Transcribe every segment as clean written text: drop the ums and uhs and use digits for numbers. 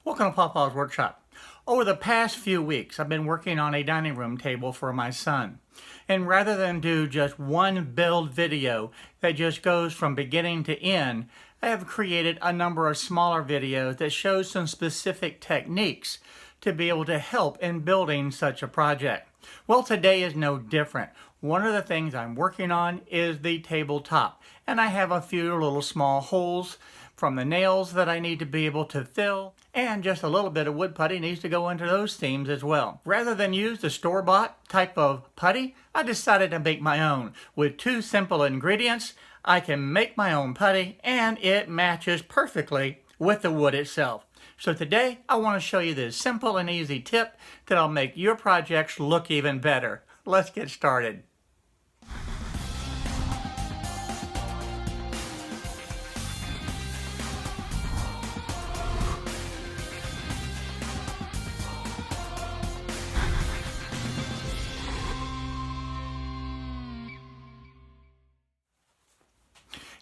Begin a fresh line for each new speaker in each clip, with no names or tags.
Welcome to Papa's Workshop. Over the past few weeks, I've been working on a dining room table for my son. And rather than do just one build video that just goes from beginning to end, I have created a number of smaller videos that show some specific techniques to be able to help in building such a project. Well, today is no different. One of the things I'm working on is the tabletop, and I have a few little small holes from the nails that I need to be able to fill, and just a little bit of wood putty needs to go into those seams as well. Rather than use the store-bought type of putty, I decided to make my own. With two simple ingredients, I can make my own putty, and it matches perfectly with the wood itself. So today, I want to show you this simple and easy tip that'll make your projects look even better. Let's get started.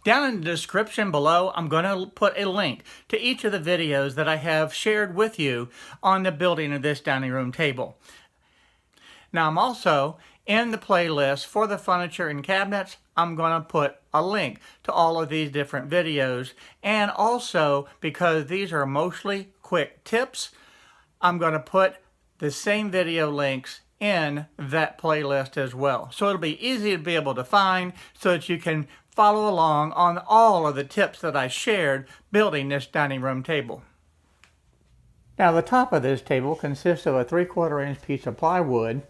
Down in the description below, I'm going to put a link to each of the videos that I have shared with you on the building of this dining room table. Now, I'm also in the playlist for the furniture and cabinets. I'm going to put a link to all of these different videos. And also, because these are mostly quick tips, I'm going to put the same video links in that playlist as well. So it'll be easy to be able to find so that you can follow along on all of the tips that I shared building this dining room table. Now, the top of this table consists of a 3/4 inch piece of plywood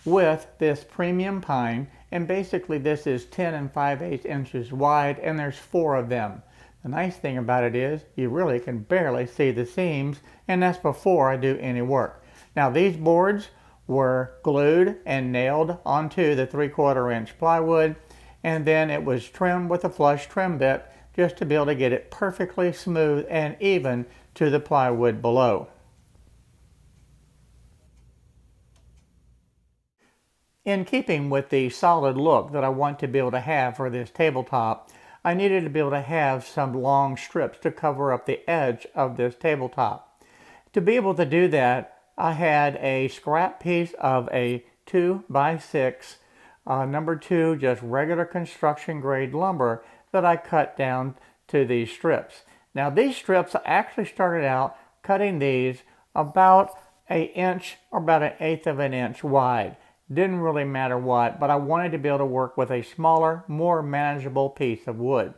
with this premium pine, and basically this is 10 5/8 inches wide, and there's 4 of them. The nice thing about it is you really can barely see the seams, and that's before I do any work. Now, these boards were glued and nailed onto the 3/4 inch plywood, and then it was trimmed with a flush trim bit just to be able to get it perfectly smooth and even to the plywood below. In keeping with the solid look that I want to be able to have for this tabletop, I needed to be able to have some long strips to cover up the edge of this tabletop. To be able to do that, I had a scrap piece of a 2x6 number 2 just regular construction grade lumber that I cut down to these strips. Now, these strips, I actually started out cutting these about an inch or about 1/8 of an inch wide. Didn't really matter what, but I wanted to be able to work with a smaller, more manageable piece of wood.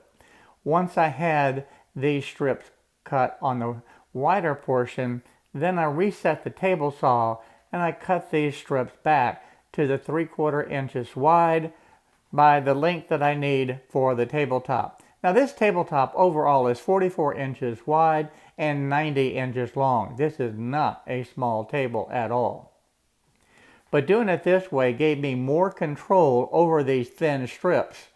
Once I had these strips cut on the wider portion, then I reset the table saw and I cut these strips back to the 3/4 inches wide by the length that I need for the tabletop. Now, this tabletop overall is 44 inches wide and 90 inches long. This is not a small table at all. But doing it this way gave me more control over these thin strips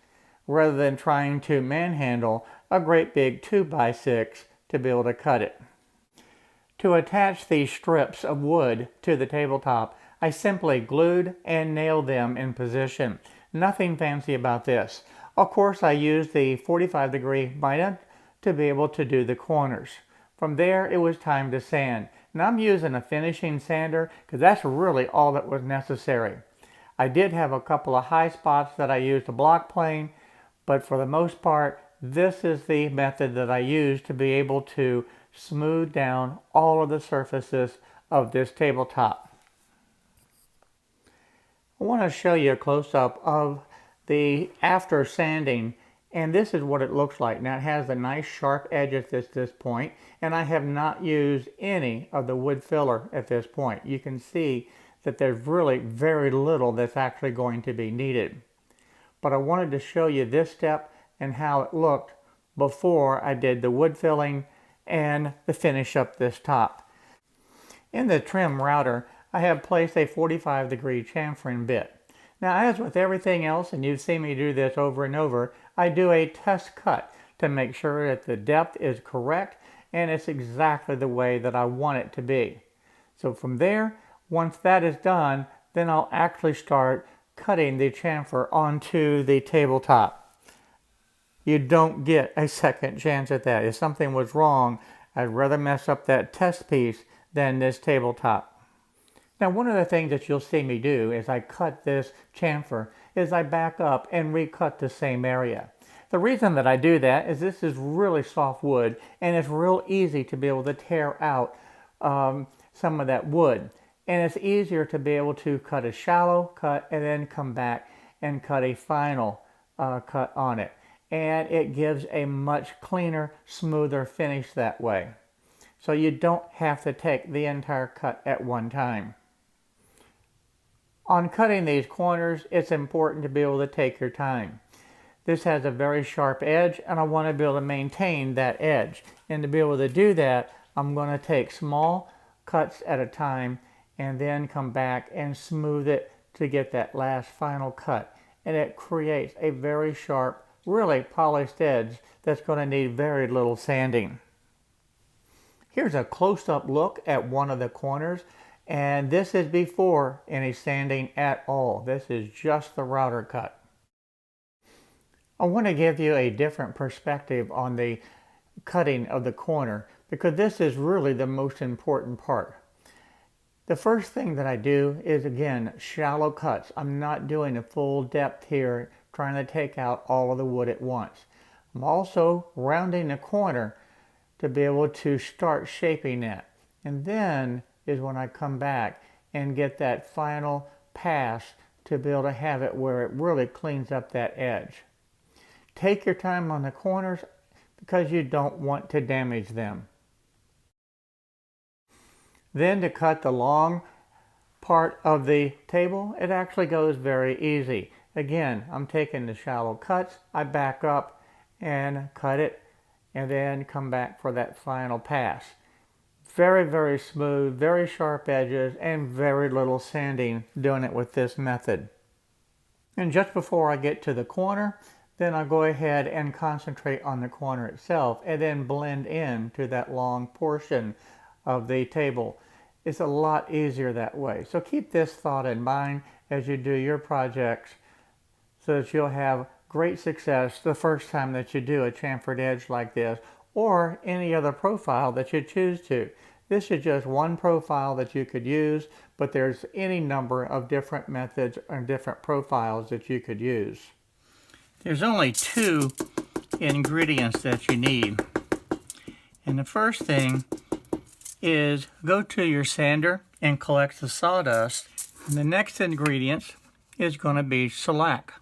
rather than trying to manhandle a great big 2x6 to be able to cut it. To attach these strips of wood to the tabletop, I simply glued and nailed them in position. Nothing fancy about this. Of course, I used the 45-degree Mitre to be able to do the corners. From there, it was time to sand. Now, I'm using a finishing sander because that's really all that was necessary. I did have a couple of high spots that I used to block plane, but for the most part, this is the method that I used to be able to smooth down all of the surfaces of this tabletop. I want to show you a close-up of the after sanding, and this is what it looks like. Now, it has a nice sharp edge at this point, and I have not used any of the wood filler at this point. You can see that there's really very little that's actually going to be needed. But I wanted to show you this step and how it looked before I did the wood filling and the finish up this top. In the trim router, I have placed a 45-degree chamfering bit. Now, as with everything else, and you've seen me do this over and over, I do a test cut to make sure that the depth is correct and it's exactly the way that I want it to be. So from there, once that is done, then I'll actually start cutting the chamfer onto the tabletop. You don't get a second chance at that. If something was wrong, I'd rather mess up that test piece than this tabletop. Now, one of the things that you'll see me do as I cut this chamfer is I back up and recut the same area. The reason that I do that is this is really soft wood and it's real easy to be able to tear out some of that wood. And it's easier to be able to cut a shallow cut and then come back and cut a final cut on it. And it gives a much cleaner, smoother finish that way. So you don't have to take the entire cut at one time. On cutting these corners, it's important to be able to take your time. This has a very sharp edge and I want to be able to maintain that edge. And to be able to do that, I'm going to take small cuts at a time and then come back and smooth it to get that last final cut. And it creates a very sharp, really polished edge that's going to need very little sanding. Here's a close-up look at one of the corners. And this is before any sanding at all. This is just the router cut. I want to give you a different perspective on the cutting of the corner because this is really the most important part. The first thing that I do is, again, shallow cuts. I'm not doing a full depth here, trying to take out all of the wood at once. I'm also rounding the corner to be able to start shaping that. And then is when I come back and get that final pass to be able to have it where it really cleans up that edge. Take your time on the corners because you don't want to damage them. Then to cut the long part of the table, it actually goes very easy. Again, I'm taking the shallow cuts, I back up and cut it and then come back for that final pass. Very, very smooth, very sharp edges, and very little sanding doing it with this method. And just before I get to the corner, then I'll go ahead and concentrate on the corner itself and then blend in to that long portion of the table. It's a lot easier that way. So keep this thought in mind as you do your projects so that you'll have great success the first time that you do a chamfered edge like this, or any other profile that you choose to. This is just one profile that you could use, but there's any number of different methods and different profiles that you could use. There's only two ingredients that you need. And the first thing is go to your sander and collect the sawdust. And the next ingredient is going to be shellac.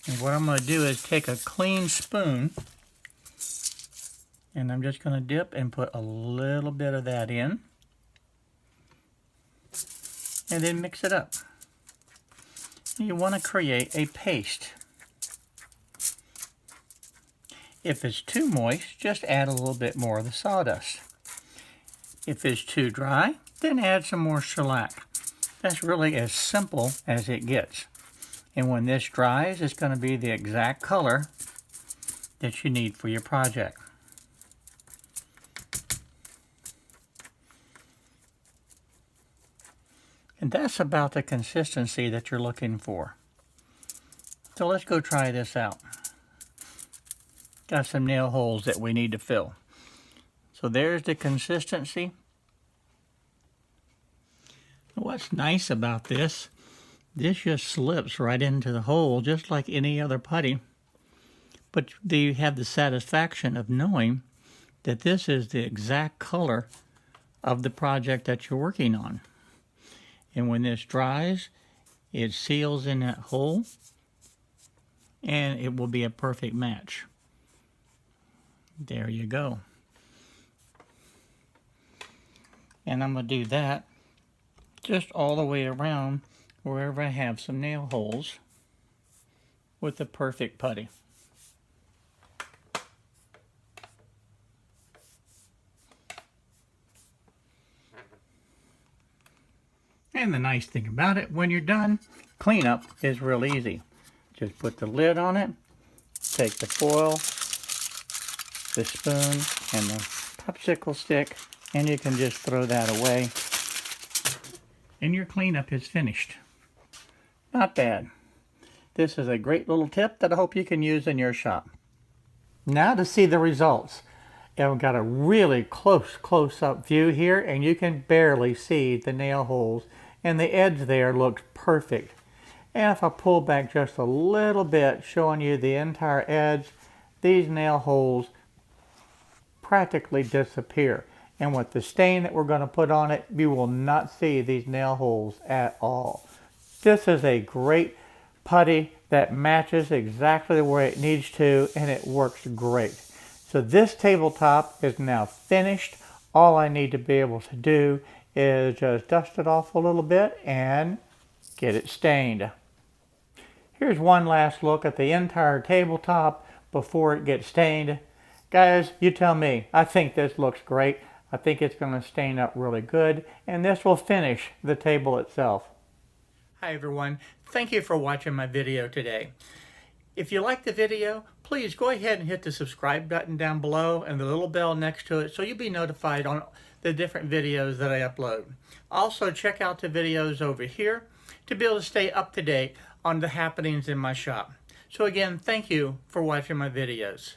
And what I'm going to do is take a clean spoon and I'm just going to dip and put a little bit of that in and then mix it up. And you want to create a paste. If it's too moist, just add a little bit more of the sawdust. If it's too dry, then add some more shellac. That's really as simple as it gets. And when this dries, it's going to be the exact color that you need for your project. And that's about the consistency that you're looking for. So let's go try this out. Got some nail holes that we need to fill. So there's the consistency. What's nice about this just slips right into the hole just like any other putty. But you have the satisfaction of knowing that this is the exact color of the project that you're working on. And when this dries, it seals in that hole and it will be a perfect match. There you go. And I'm going to do that just all the way around wherever I have some nail holes with the perfect putty. And the nice thing about it, when you're done, cleanup is real easy. Just put the lid on it, take the foil, the spoon, and the popsicle stick, and you can just throw that away. and your cleanup is finished. Not bad. This is a great little tip that I hope you can use in your shop. Now to see the results. And we've got a really close-up view here, and you can barely see the nail holes, and the edge there looks perfect. And if I pull back just a little bit, showing you the entire edge, these nail holes practically disappear. And with the stain that we're going to put on it, you will not see these nail holes at all. This is a great putty that matches exactly the way it needs to, and it works great. So this tabletop is now finished. All I need to be able to do is just dust it off a little bit and get it stained. Here's one last look at the entire tabletop before it gets stained. Guys, you tell me. I think this looks great. I think it's going to stain up really good, and this will finish the table itself. Hi everyone, thank you for watching my video today. If you like the video, please go ahead and hit the subscribe button down below and the little bell next to it so you'll be notified on the different videos that I upload. Also check out the videos over here to be able to stay up to date on the happenings in my shop. So again, thank you for watching my videos.